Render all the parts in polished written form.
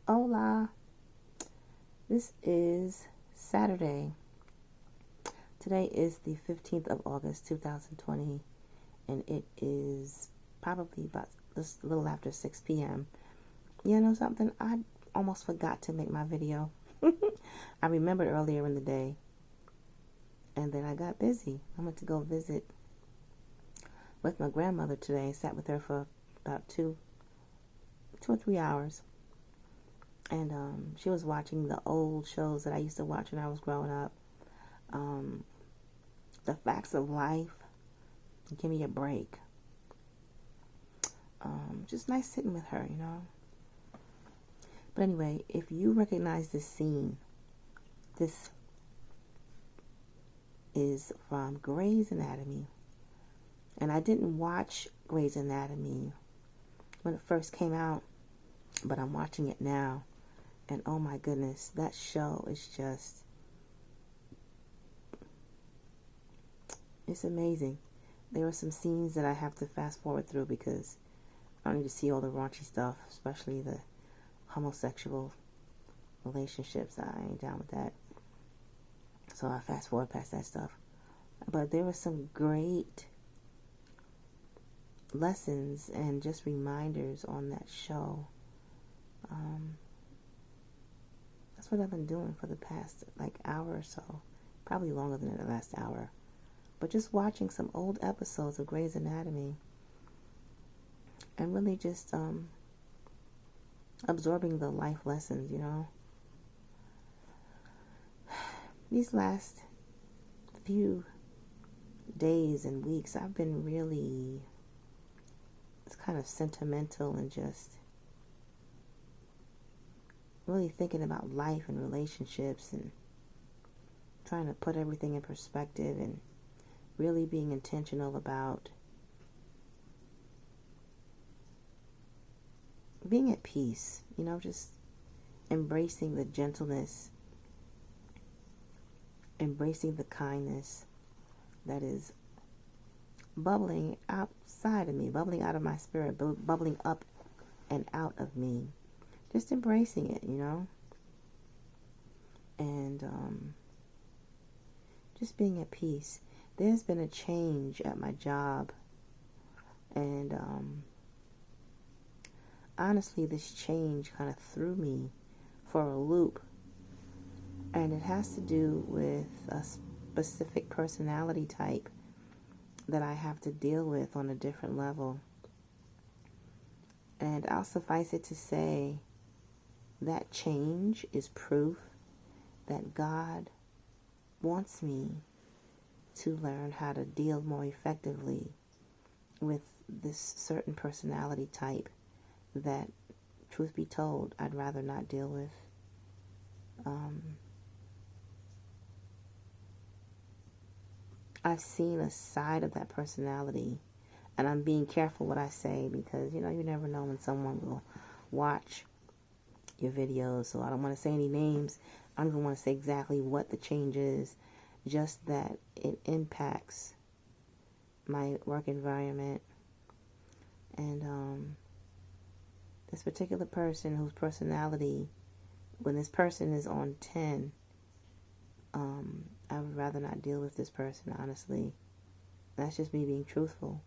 Hola. This is Saturday. Today is the 15th of August, 2020, and it is probably about just a little after 6 p.m. You know something? I almost forgot to make my video. I remembered earlier in the day, and then I got busy. I went to go visit with my grandmother today. Sat with her for about two or 3 hours. And she was watching the old shows that I used to watch when I was growing up. The Facts of Life. Give me a break. Just nice sitting with her, you know. But anyway, if you recognize this scene, this is from Grey's Anatomy. And I didn't watch Grey's Anatomy when it first came out, but I'm watching it now. And oh my goodness, that show is just, it's amazing. There are some scenes that I have to fast forward through because I don't need to see all the raunchy stuff, especially the homosexual relationships. I ain't down with that. So I fast forward past that stuff. But there were some great lessons and just reminders on that show. That's what I've been doing for the past hour or so. Probably longer than the last hour. But just watching some old episodes of Grey's Anatomy and really just absorbing the life lessons, you know. These last few days and weeks, I've been really, it's kind of sentimental and just really thinking about life and relationships and trying to put everything in perspective and really being intentional about being at peace, you know, just embracing the gentleness, embracing the kindness that is bubbling outside of me, bubbling out of my spirit, bubbling up and out of me. Just embracing it, you know, and just being at peace. There's been a change at my job, and honestly, this change kind of threw me for a loop, and it has to do with a specific personality type that I have to deal with on a different level. And I'll suffice it to say that change is proof that God wants me to learn how to deal more effectively with this certain personality type that, truth be told, I'd rather not deal with. I've seen a side of that personality, and I'm being careful what I say because, you know, you never know when someone will watch your videos, so I don't want to say any names. I don't even want to say exactly what the change is, just that it impacts my work environment. And this particular person whose personality, when this person is on 10, I would rather not deal with this person, honestly. That's just me being truthful.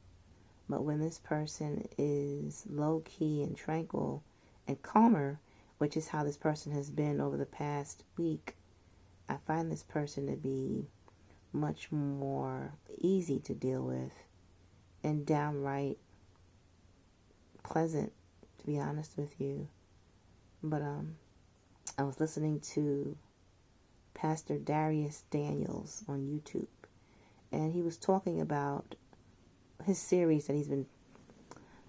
But when this person is low-key and tranquil and calmer, which is how this person has been over the past week, I find this person to be much more easy to deal with and downright pleasant, to be honest with you. But I was listening to Pastor Darius Daniels on YouTube, and he was talking about his series that he's been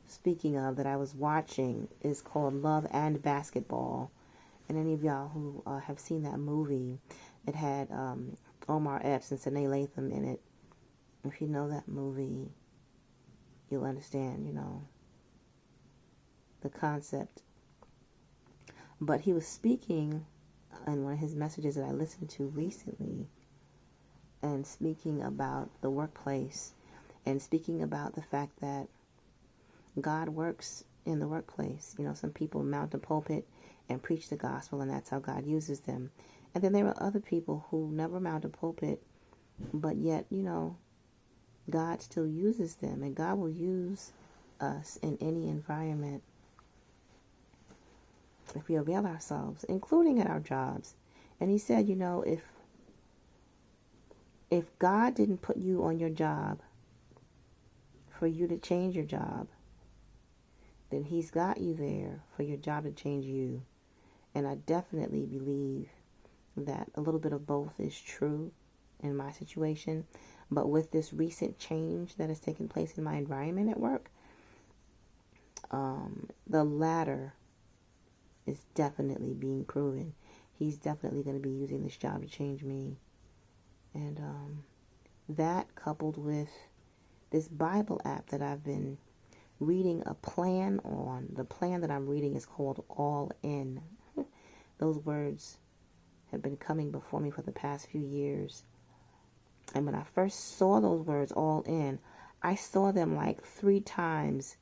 speaking of that I was watching is called Love and Basketball. And any of y'all who have seen that movie, it had Omar Epps and Sanaa Lathan in it. If you know that movie, you'll understand, you know, the concept. But he was speaking in one of his messages that I listened to recently, and speaking about the workplace, and speaking about the fact that God works in the workplace. You know, some people mount a pulpit and preach the gospel, and that's how God uses them. And then there are other people who never mount a pulpit, but yet, you know, God still uses them, and God will use us in any environment if we avail ourselves, including at our jobs. And he said, you know, if God didn't put you on your job for you to change your job, then he's got you there for your job to change you. And I definitely believe that a little bit of both is true in my situation. But with this recent change that has taken place in my environment at work, the latter is definitely being proven. He's definitely going to be using this job to change me. And that, coupled with this Bible app that I've been reading a plan on. The plan that I'm reading is called All In. Those words have been coming before me for the past few years. And when I first saw those words, All In, I saw them like 3 times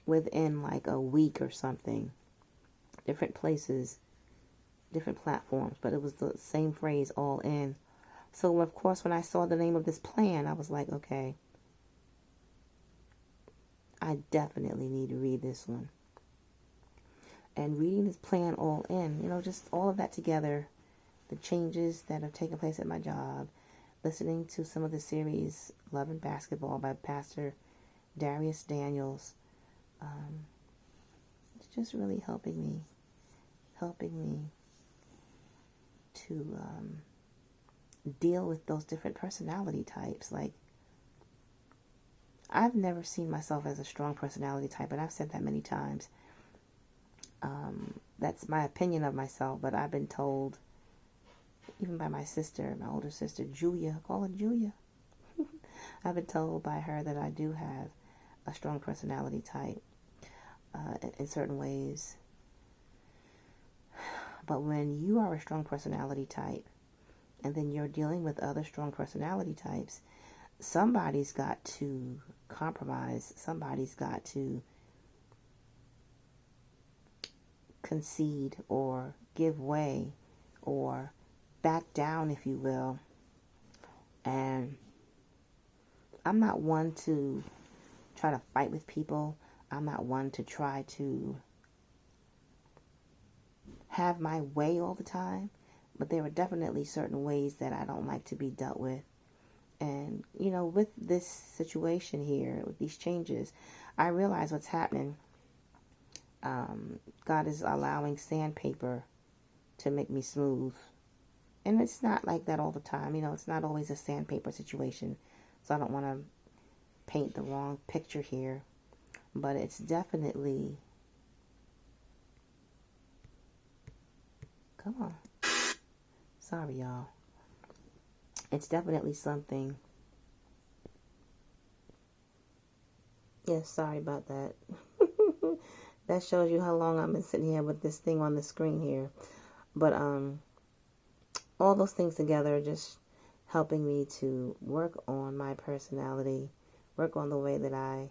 within like a week or something. Different places, different platforms, but it was the same phrase, All In. So, of course, when I saw the name of this plan, I was like, okay, I definitely need to read this one. And reading this plan All In, you know, just all of that together, the changes that have taken place at my job, listening to some of the series Love and Basketball by Pastor Darius Daniels, it's just really helping me to deal with those different personality types. Like, I've never seen myself as a strong personality type, and I've said that many times. That's my opinion of myself, but I've been told, even by my sister, my older sister, Julia, call her Julia. I've been told by her that I do have a strong personality type in certain ways. But when you are a strong personality type, and then you're dealing with other strong personality types, somebody's got to compromise. Somebody's got to concede or give way or back down, if you will. And I'm not one to try to fight with people. I'm not one to try to have my way all the time. But there are definitely certain ways that I don't like to be dealt with. And, you know, with this situation here, with these changes, I realize what's happening. God is allowing sandpaper to make me smooth. And it's not like that all the time. You know, it's not always a sandpaper situation. So I don't want to paint the wrong picture here. But it's definitely... Come on. Sorry, y'all. It's definitely something. Yes, sorry about that. That shows you how long I've been sitting here with this thing on the screen here. But all those things together are just helping me to work on my personality, work on the way that I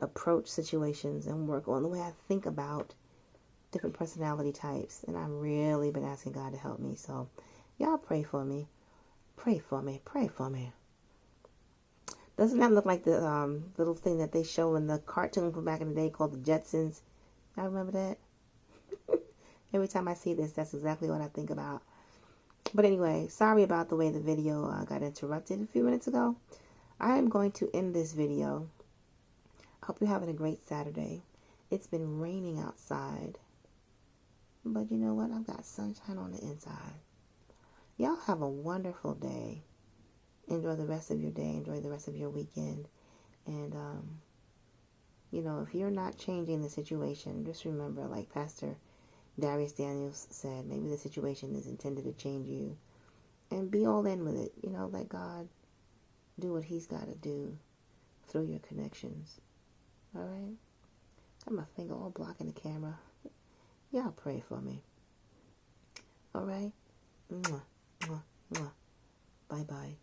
approach situations, and work on the way I think about different personality types. And I've really been asking God to help me. So y'all pray for me. Pray for me. Pray for me. Doesn't that look like the little thing that they show in the cartoon from back in the day called the Jetsons? Y'all remember that? Every time I see this, that's exactly what I think about. But anyway, sorry about the way the video got interrupted a few minutes ago. I am going to end this video. I hope you're having a great Saturday. It's been raining outside. But you know what? I've got sunshine on the inside. Y'all have a wonderful day. Enjoy the rest of your day. Enjoy the rest of your weekend. And, you know, if you're not changing the situation, just remember, like Pastor Darius Daniels said, maybe the situation is intended to change you. And be all in with it. You know, let God do what he's got to do through your connections. All right? Got my finger all blocking the camera. Y'all pray for me. All right? Mwah, mwah, mwah. Bye-bye.